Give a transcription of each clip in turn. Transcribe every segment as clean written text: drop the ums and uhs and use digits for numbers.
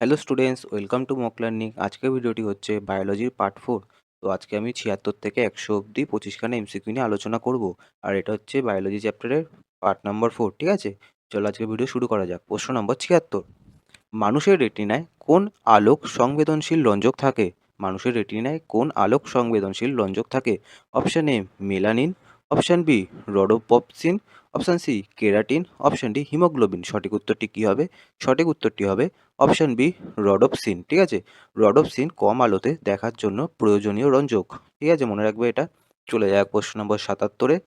Hello students, welcome to mock learning. আজকের ভিডিওটি হচ্ছে বায়োলজির পার্ট 4। তো আজকে আমি 76 থেকে 100 অবধি 25খানা এমসিকিউ নিয়ে আলোচনা করব। আর এটা হচ্ছে বায়োলজি চ্যাপ্টারের পার্ট নাম্বার 4, ঠিক আছে? চলো আজকের ভিডিও শুরু করা যাক। প্রশ্ন নম্বর 76, মানুষের রেটিনায় কোন আলোক সংবেদনশীল রঞ্জক থাকে? মানুষের রেটিনায় কোন আলোক সংবেদনশীল রঞ্জক থাকে? Option A melanin, option B rhodopsin, option C keratin, option D haemoglobin. সঠিক উত্তরটি কী হবে? সঠিক উত্তরটি হবে অপশান বি রডোপসিন, ঠিক আছে? রডোপসিন কম আলোতে দেখার জন্য প্রয়োজনীয় রঞ্জক, ঠিক আছে? মনে রাখবে এটা। চলে যাক প্রশ্ন নম্বর 77-এ।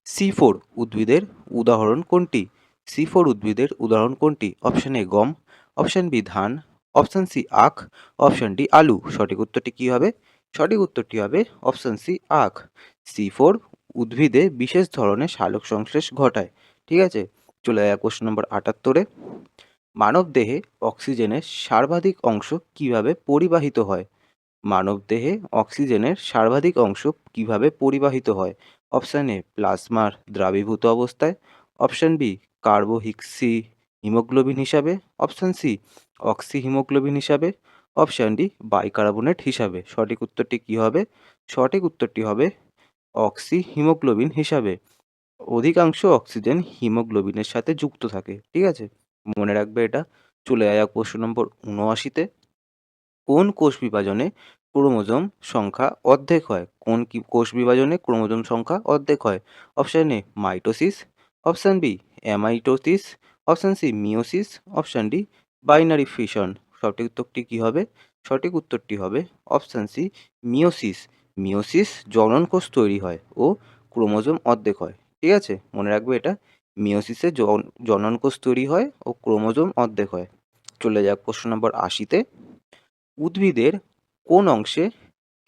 C4 উদ্ভিদের উদাহরণ কোনটি? C4 উদ্ভিদের উদাহরণ কোনটি? অপশান এ গম, অপশান বি ধান, অপশান সি আখ, অপশান ডি আলু। সঠিক উত্তরটি কী হবে? সঠিক উত্তরটি হবে অপশান সি আখ। C4 উদ্ভিদে বিশেষ ধরনের সালোক সংশ্লেষ ঘটায়, ঠিক আছে? চলে যায় কোশ্চেন নম্বর 78-এ। মানবদেহে অক্সিজেনের সর্বাধিক অংশ কিভাবে পরিবাহিত হয়? মানবদেহে অক্সিজেনের সর্বাধিক অংশ কিভাবে পরিবাহিত হয়? অপশান এ প্লাজমার দ্রাবীভূত অবস্থায়, অপশান বি কার্বোহিক্সি হিমোগ্লোবিন হিসাবে, অপশান সি অক্সি হিমোগ্লোবিন হিসাবে, অপশান ডি বাইকার্বনেট হিসাবে। সঠিক উত্তরটি কী হবে? সঠিক উত্তরটি হবে অক্সি হিমোগ্লোবিন হিসাবে। অধিকাংশ অক্সিজেন হিমোগ্লোবিনের সাথে যুক্ত থাকে, ঠিক আছে? মনে রাখবে এটা। চলে যাক প্রশ্ন নম্বর 79-তে। কোন কোষ বিভাজনে ক্রোমোজোম সংখ্যা অর্ধেক হয়? কোষ বিভাজনে ক্রোমোজোম সংখ্যা অর্ধেক হয়? Option A mitosis, option B amitosis, option C meiosis, option D binary fission. সঠিক উত্তরটি কী হবে? সঠিক উত্তরটি হবে অপশান সি মিওসিস। মিওসিস জনন কোষ তৈরি হয় ও ক্রোমোজোম অর্ধেক হয়, ঠিক আছে? মনে রাখবে এটা। মিওসিসে জনন কোষ তৈরি হয় ও ক্রোমোজোম অর্ধেক হয়। চলে যাক প্রশ্ন নম্বর 80-তে। উদ্ভিদের কোন অংশে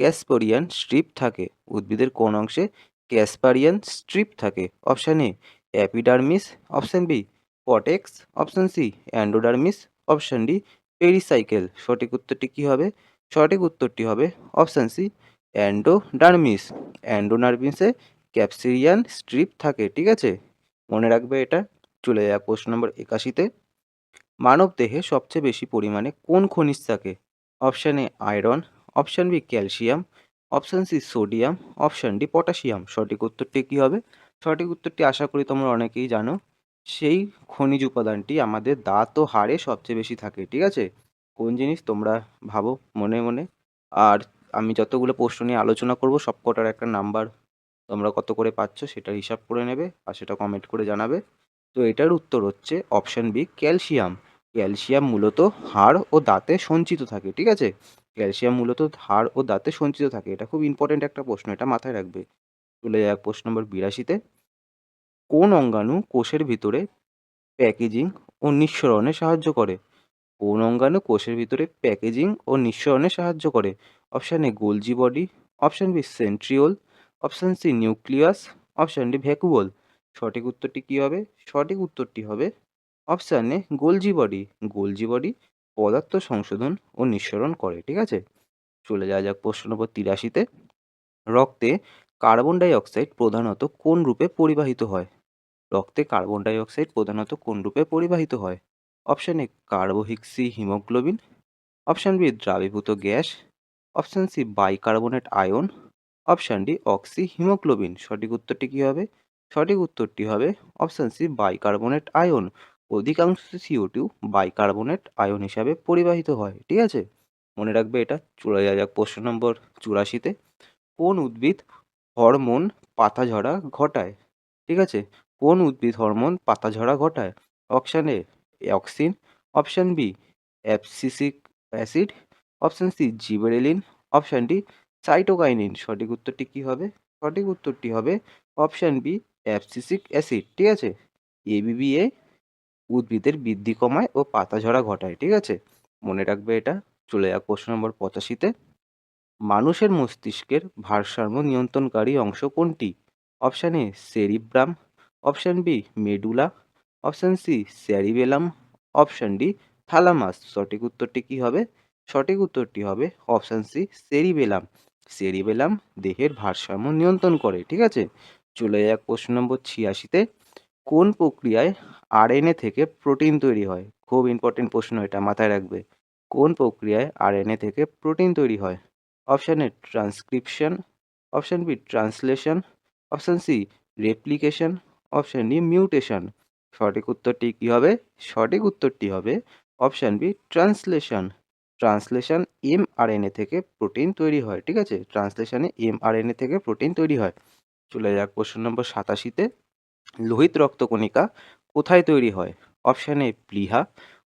ক্যাসপারিয়ান স্ট্রিপ থাকে? উদ্ভিদের কোন অংশে ক্যাসপারিয়ান স্ট্রিপ থাকে? Option A epidermis, option B cortex, option C endodermis, option D pericycle. সঠিক উত্তরটি কী হবে? সঠিক উত্তরটি হবে অপশান সি অ্যান্ডোডার্মিস। অ্যান্ডোডার্মিসে ক্যাপসিরিয়ান স্ট্রিপ থাকে, ঠিক আছে? মনে রাখবে এটা। চলে যাক প্রশ্ন নম্বর 81-তে। মানবদেহে সবচেয়ে বেশি পরিমাণে কোন খনিজ থাকে? Option A iron, option B calcium, option C sodium, option D potassium. সঠিক উত্তরটি কী হবে? সঠিক উত্তরটি আশা করি তোমরা অনেকেই জানো। সেই খনিজ উপাদানটি আমাদের দাঁত ও হাড়ে সবচেয়ে বেশি থাকে, ঠিক আছে? কোন জিনিস তোমরা ভাবো মনে মনে। আর আমি যতগুলো প্রশ্ন নিয়ে আলোচনা করব সবকটার একটা নাম্বার তোমরা কত করে পাচ্ছ সেটার হিসাব করে নেবে আর সেটা কমেন্ট করে জানাবে। তো এটার উত্তর হচ্ছে অপশান বি ক্যালসিয়াম। ক্যালসিয়াম মূলত হাড় ও দাঁতে সঞ্চিত থাকে, ঠিক আছে? ক্যালসিয়াম মূলত হাড় ও দাঁতে সঞ্চিত থাকে। এটা খুব ইম্পর্টেন্ট একটা প্রশ্ন, এটা মাথায় রাখবে। চলে যাক প্রশ্ন নম্বর 82-তে। কোন অঙ্গাণু কোষের ভিতরে প্যাকেজিং ও নিঃসরণে সাহায্য করে? কোন অঙ্গাণু কোষের ভিতরে প্যাকেজিং ও নিঃসরণে সাহায্য করে? Option A Golgi body, option B centriole, option C nucleus, option D vacuole. সঠিক উত্তরটি কী হবে? সঠিক উত্তরটি হবে option A Golgi body. Golgi body পদার্থ সংশোধন ও নিঃসরণ করে, ঠিক আছে? চলে যাওয়া যাক প্রশ্ন নম্বর 83-তে। রক্তে কার্বন ডাই অক্সাইড প্রধানত কোন রূপে পরিবাহিত হয়? রক্তে কার্বন ডাই অক্সাইড প্রধানত কোন রূপে পরিবাহিত হয়? Option A carboxy haemoglobin, option B দ্রাবীভূত gas, option C bicarbonate ion, option D oxy haemoglobin. সঠিক উত্তরটি কী হবে? সঠিক উত্তরটি হবে অপশান সি বাইকার্বনেট আয়ন। অধিকাংশ CO2 বাইকার্বনেট আয়ন হিসাবে পরিবাহিত হয়, ঠিক আছে? মনে রাখবে এটা। চলে যাওয়া যাক প্রশ্ন নম্বর 84-তে। কোন উদ্ভিদ হরমোন পাতাঝরা ঘটায়? ঠিক আছে? কোন উদ্ভিদ হরমোন পাতাঝরা ঘটায়? Option A auxin, option B abscisic acid, option C gibberellin, option D cytokinin. সঠিক উত্তরটি কী হবে? সঠিক উত্তরটি হবে অপশান বি অ্যাবসিসিক অ্যাসিড, ঠিক আছে? ABBA উদ্ভিদের বৃদ্ধি কমায় ও পাতাঝরা ঘটায়, ঠিক আছে? মনে রাখবে এটা। চলে যাক প্রশ্ন নম্বর 85-তে। মানুষের মস্তিষ্কের ভারসাম্য নিয়ন্ত্রণকারী অংশ কোনটি? Option A cerebrum, option B medulla, option C cerebellum, option D thalamus. সঠিক উত্তরটি কী হবে? সঠিক উত্তরটি হবে অপশান সি সেরিবেলাম। সেরিবেলাম দেহের ভারসাম্য নিয়ন্ত্রণ করে, ঠিক আছে? চলে যাক প্রশ্ন নম্বর 86-তে। কোন প্রক্রিয়ায় RNA থেকে প্রোটিন তৈরি হয়? খুব ইম্পর্টেন্ট প্রশ্ন, এটা মাথায় রাখবে। কোন প্রক্রিয়ায় আরএনএ থেকে প্রোটিন তৈরি হয়? Option A transcription, option B translation, option C replication, option D mutation. সঠিক উত্তরটি কী হবে? সঠিক উত্তরটি হবে option B translation. Translation mRNA থেকে প্রোটিন তৈরি হয়, ঠিক আছে? ট্রান্সলেশনে এমআরএনএ থেকে প্রোটিন তৈরি হয়। চলে যাক কোশ্চেন নম্বর 87-তে। লোহিত রক্তকণিকা কোথায় তৈরি হয়? অপশন এ প্লীহা,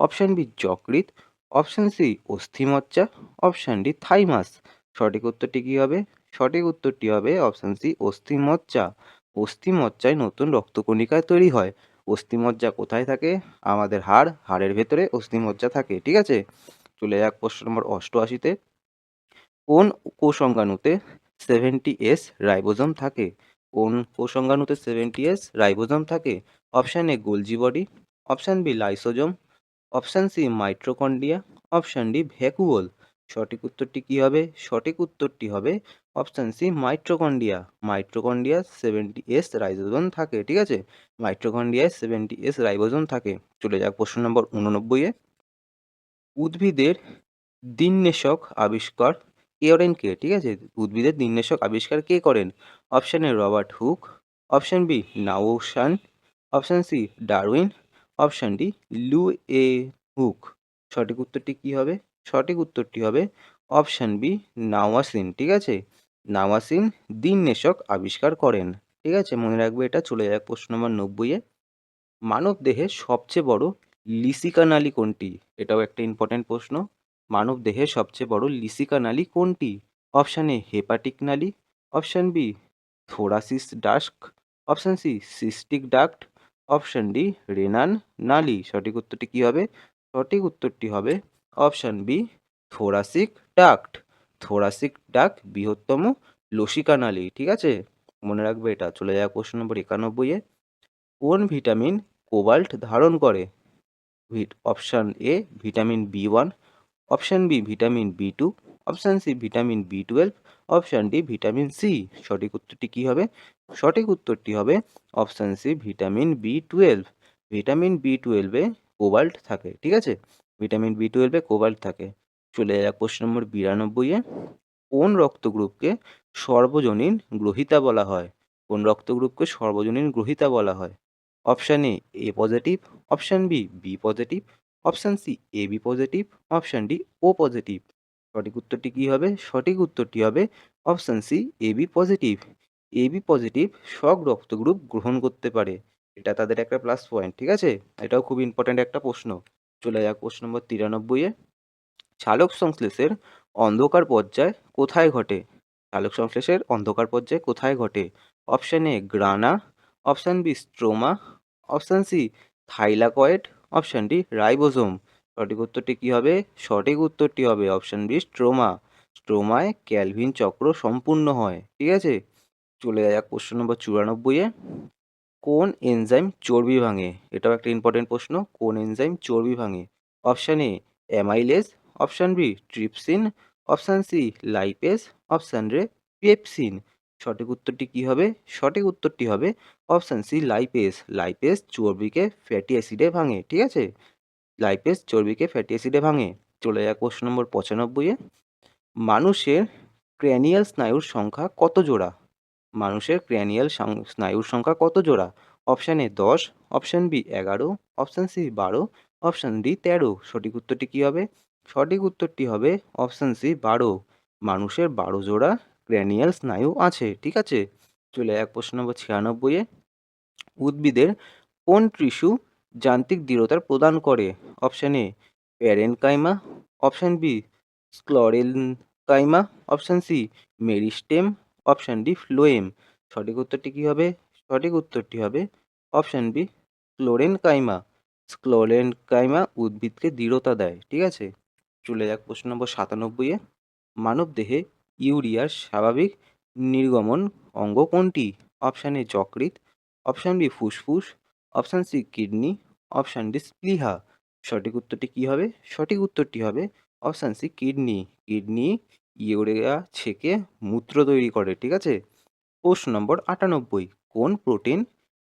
অপশন বি যকৃৎ, অপশন সি অস্থিমজ্জা, অপশন ডি থাইমাস। সঠিক উত্তরটি কী হবে? সঠিক উত্তরটি হবে অপশন সি অস্থিমজ্জা। অস্থিমজ্জায় নতুন রক্তকণিকা তৈরি হয়। অস্থিমজ্জা কোথায় থাকে? আমাদের হাড়ের ভেতরে অস্থিমজ্জা থাকে, ঠিক আছে? চলে যাক প্রশ্ন নম্বর 88-তে। কোন কোষঙ্গাণুতে 70S রাইবোজোম থাকে? কোন কোষঙ্গাণুতে 70S রাইবোজোম থাকে? Option A Golgi body, option B lysosome, option C mitochondria, option D vacuole. সঠিক উত্তরটি কী হবে? সঠিক উত্তরটি হবে option C mitochondria. Mitochondria 70S ribosome থাকে, ঠিক আছে? মাইটোকন্ড্রিয়ায় 70S রাইবোজোম থাকে। চলে যাক প্রশ্ন নম্বর 89-এ। উদ্ভিদের দিননেশক আবিষ্কার করেন কে? ঠিক আছে? উদ্ভিদের দিননেশক আবিষ্কার কে করেন? Option A Robert Hooke, option B নাওশান, option C Darwin, option D Louis Hooke. সঠিক উত্তরটি কী হবে? সঠিক উত্তরটি হবে অপশন বি নাওয়াসিন, ঠিক আছে? নাওয়াসিন দিননেশক আবিষ্কার করেন, ঠিক আছে? মনে রাখবে এটা। চলে যাক প্রশ্ন নম্বর 90-এ। মানবদেহের সবচেয়ে বড় লিসিকা নালী কোনটি? এটাও একটা ইম্পর্টেন্ট প্রশ্ন। মানবদেহের সবচেয়ে বড় লিসিকা নালী কোনটি? অপশন এ হেপাটিক নালী, option B thoracic duct, option C cystic duct, option D renal নালী। সঠিক উত্তরটি কী হবে? সঠিক উত্তরটি হবে option B thoracic duct. Thoracic duct বৃহত্তম লসিকা নালী, ঠিক আছে? মনে রাখবে এটা। চলে যাক প্রশ্ন নম্বর 91-এ। কোন ভিটামিন কোবাল্ট ধারণ করে? Option A vitamin B one, option B vitamin B two, option C vitamin বি12, অপশন ডি ভিটামিন সি। সঠিক উত্তরটি কী হবে? সঠিক উত্তরটি হবে অপশন সি ভিটামিন বি12। ভিটামিন বি12-এ কোবাল্ট থাকে, ঠিক আছে? ভিটামিন বি12-এ কোবাল্ট থাকে। চলে যাক প্রশ্ন নম্বর 92-এ। কোন রক্ত গ্রুপকে সর্বজনীন গ্রহীতা বলা হয়? কোন রক্ত গ্রুপকে সর্বজনীন গ্রহীতা বলা হয়? Option A positive, option B positive, option C AB positive, option D O positive. সঠিক উত্তরটি কী হবে? সঠিক উত্তরটি হবে option C AB positive. AB positive সব রক্ত গ্রুপ গ্রহণ করতে পারে। এটা তাদের একটা প্লাস পয়েন্ট, ঠিক আছে? এটাও খুব ইম্পর্ট্যান্ট একটা প্রশ্ন। চলে যাক প্রশ্ন নম্বর 93-এ। সালোক সংশ্লেষের অন্ধকার পর্যায় কোথায় ঘটে? সালোক সংশ্লেষের অন্ধকার পর্যায় কোথায় ঘটে? Option A grana, option B stroma, option C thylakoid, option D ribosome. সঠিক উত্তরটি কী হবে? সঠিক উত্তরটি হবে অপশন বি স্ট্রোমা। স্ট্রোমায় ক্যালভিন চক্র সম্পূর্ণ হয়, ঠিক আছে? চলে যাক প্রশ্ন নম্বর 94-এ। কোন এনজাইম চর্বি ভাঙে? এটাও একটা ইম্পর্টেন্ট প্রশ্ন। কোন এনজাইম চর্বি ভাঙে? Option A amylase, option B trypsin, option C lipase, option D pepsin. সঠিক উত্তরটি কী হবে? সঠিক উত্তরটি হবে অপশন সি লাইপেজ। লাইপেজ চর্বিকে ফ্যাটি অ্যাসিডে ভাঙে, ঠিক আছে? লাইপেজ চর্বিকে ফ্যাটি অ্যাসিডে ভাঙে। চলে যাক প্রশ্ন নম্বর 95-এ। মানুষের ক্র্যানিয়াল স্নায়ুর সংখ্যা কত জোড়া? মানুষের ক্র্যানিয়াল স্নায়ুর সংখ্যা কত জোড়া? Option A 10, option B 11, option C 12, option D 13। সঠিক উত্তরটি কী হবে? সঠিক উত্তরটি হবে অপশন সি 12। মানুষের 12 জোড়া ক্র্যানিয়াল স্নায়ু আছে, ঠিক আছে? চলে যাক প্রশ্ন নম্বর 96-এ। উদ্ভিদের কোন টিস্যু যান্ত্রিক দৃঢ়তা প্রদান করে? Option A parenchyma, option B sclerenchyma, option C meristem, option D phloem. সঠিক উত্তরটি কী হবে? সঠিক উত্তরটি হবে অপশন বি স্ক্লেরেনকাইমা। স্ক্লেরেনকাইমা উদ্ভিদকে দৃঢ়তা দেয়, ঠিক আছে? চলে যাক প্রশ্ন নম্বর 97-এ। মানবদেহে ইউরিয়ার স্বাভাবিক নির্গমন অঙ্গ কোনটি? অপশন এ যকৃৎ, অপশন বি ফুসফুস, option C kidney, option D স্প্লিহা। সঠিক উত্তরটি কী হবে? সঠিক উত্তরটি হবে option C kidney. Kidney urea ছেঁকে মূত্র তৈরি করে, ঠিক আছে? প্রশ্ন নম্বর 98। কোন প্রোটিন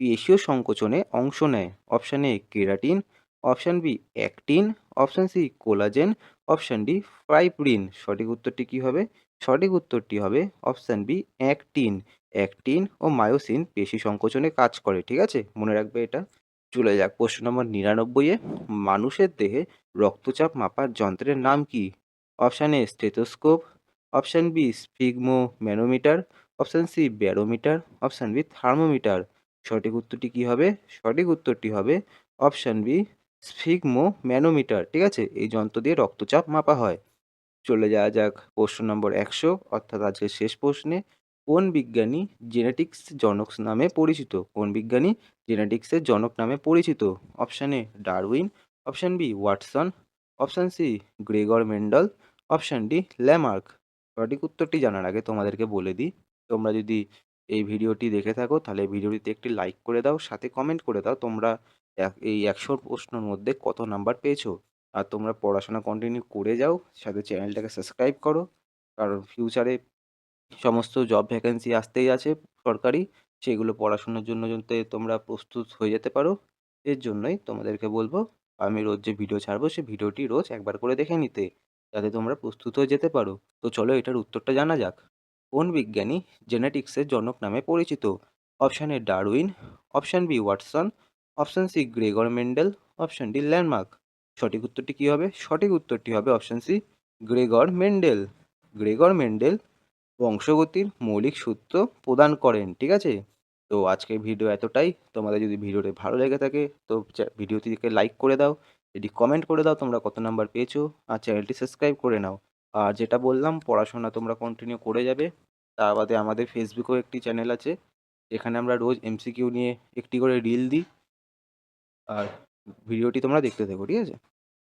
পেশীয় সংকোচনে অংশ নেয়? Option A keratin, option B actin, option C collagen, option D fibrin. সঠিক উত্তরটি কী হবে? সঠিক উত্তরটি হবে অপশান বি অ্যাক্টিন। অ্যাক্টিন ও মায়োসিন পেশি সংকোচনে কাজ করে, ঠিক আছে? মনে রাখবে এটা। চলে যাক প্রশ্ন নম্বর ৯৯ এ। মানুষের দেহে রক্তচাপ মাপার যন্ত্রের নাম কি? Option A stethoscope, option B sphygmomanometer, option C barometer, option B thermometer. সঠিক উত্তরটি কী হবে? সঠিক উত্তরটি হবে অপশান বি স্ফিগমোম্যানোমিটার, ঠিক আছে? এই যন্ত্র দিয়ে রক্তচাপ মাপা হয়। চলে যাওয়া যাক প্রশ্ন নম্বর ১০০ অর্থাৎ আজকের শেষ প্রশ্নে। কোন বিজ্ঞানী জেনেটিক্স জনক নামে পরিচিত? কোন বিজ্ঞানী জেনেটিক্সের জনক নামে পরিচিত? Option A Darwin, option B Watson, option C Gregor Mendel, option D Lamarck. সঠিক উত্তরটি জানার আগে তোমাদেরকে বলে দিই, তোমরা যদি এই ভিডিওটি দেখে থাকো তাহলে ভিডিওটিতে একটি লাইক করে দাও, সাথে কমেন্ট করে দাও তোমরা এই ১০০ প্রশ্নের মধ্যে কত নাম্বার পেয়েছো। আর তোমরা পড়াশোনা কন্টিনিউ করে যাও, সাথে চ্যানেলটাকে সাবস্ক্রাইব করো। কারণ ফিউচারে সমস্ত জব ভ্যাকেন্সি আসতেই আছে সরকারি, সেগুলো পড়াশোনার জন্য যাতে তোমরা প্রস্তুত হয়ে যেতে পারো। এর জন্যই তোমাদেরকে বলব, আমি রোজ যে ভিডিও ছাড়বো সেই ভিডিওটি রোজ একবার করে দেখে নিতে, যাতে তোমরা প্রস্তুত হয়ে যেতে পারো। তো চলো এটার উত্তরটা জানা যাক। কোন বিজ্ঞানী জেনেটিক্সের জনক নামে পরিচিত? Option A Darwin, option B Watson, option C Gregor Mendel, option D Lamarck. সঠিক উত্তরটি কী হবে? সঠিক উত্তরটি হবে option C Gregor Mendel. Gregor Mendel বংশগতির মৌলিক সূত্র প্রদান করেন, ঠিক আছে? তো আজকের ভিডিও এতটাই। তোমাদের যদি ভিডিওটি ভালো লেগে থাকে তো ভিডিওটিকে লাইক করে দাও, এটি কমেন্ট করে দাও তোমরা কত নাম্বার পেয়েছো, আর চ্যানেলটি সাবস্ক্রাইব করে নাও। আর যেটা বললাম পড়াশোনা তোমরা কন্টিনিউ করে যাবে। তা বাদে আমাদের ফেসবুকেও একটি চ্যানেল আছে, যেখানে আমরা রোজ এমসিকিউ নিয়ে একটি করে রিল দিই। আর ভিডিওটি তোমরা দেখতে থাকো, ঠিক আছে?